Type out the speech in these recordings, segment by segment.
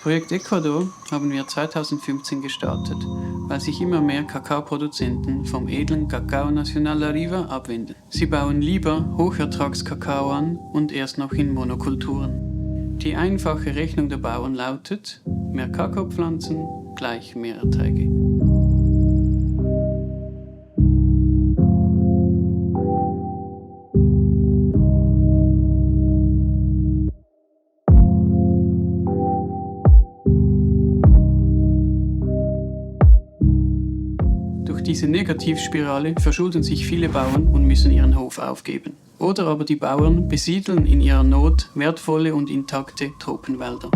Projekt Ecuador haben wir 2015 gestartet, weil sich immer mehr Kakaoproduzenten vom edlen Cacao Nacional Arriba abwenden. Sie bauen lieber Hochertragskakao an und erst noch in Monokulturen. Die einfache Rechnung der Bauern lautet: mehr Kakaopflanzen gleich mehr Erträge. Durch diese Negativspirale verschulden sich viele Bauern und müssen ihren Hof aufgeben. Oder aber die Bauern besiedeln in ihrer Not wertvolle und intakte Tropenwälder.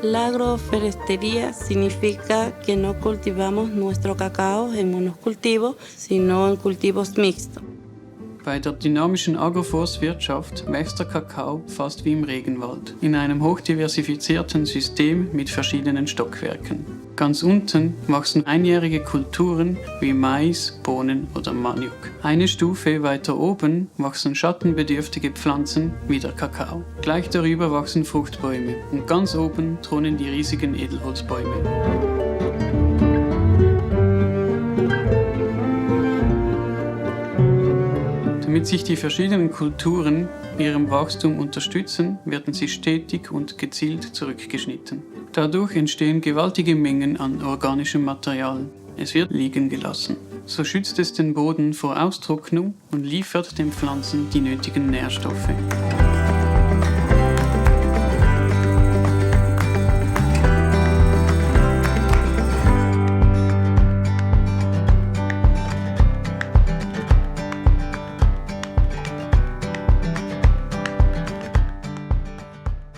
La agroforestería significa que no cultivamos nuestro cacao en monocultivos, sino en cultivos mixtos. Bei der dynamischen Agroforstwirtschaft wächst der Kakao fast wie im Regenwald, in einem hochdiversifizierten System mit verschiedenen Stockwerken. Ganz unten wachsen einjährige Kulturen wie Mais, Bohnen oder Maniok. Eine Stufe weiter oben wachsen schattenbedürftige Pflanzen wie der Kakao. Gleich darüber wachsen Fruchtbäume und ganz oben thronen die riesigen Edelholzbäume. Damit sich die verschiedenen Kulturen ihrem Wachstum unterstützen, werden sie stetig und gezielt zurückgeschnitten. Dadurch entstehen gewaltige Mengen an organischem Material. Es wird liegen gelassen. So schützt es den Boden vor Austrocknung und liefert den Pflanzen die nötigen Nährstoffe.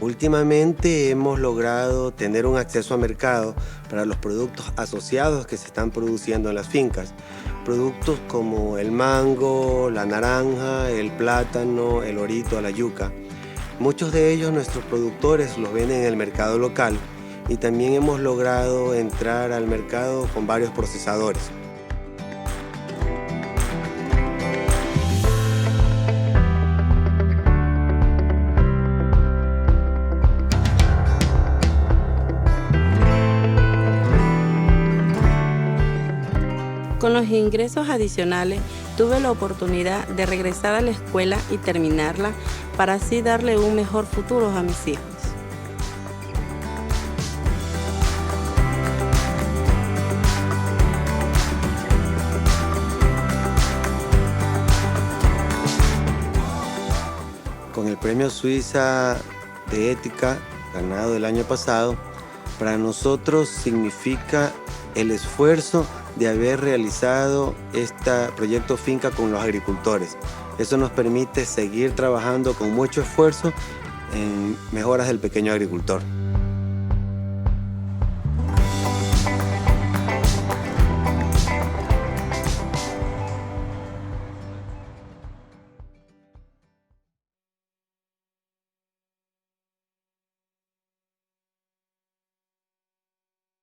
Últimamente hemos logrado tener un acceso a mercado para los productos asociados que se están produciendo en las fincas. Productos como el mango, la naranja, el plátano, el orito, la yuca. Muchos de ellos nuestros productores los venden en el mercado local y también hemos logrado entrar al mercado con varios procesadores. Con los ingresos adicionales tuve la oportunidad de regresar a la escuela y terminarla para así darle un mejor futuro a mis hijos. Con el Premio Suiza de Ética ganado el año pasado, para nosotros significa el esfuerzo de haber realizado este proyecto finca con los agricultores. Eso nos permite seguir trabajando con mucho esfuerzo en mejoras del pequeño agricultor.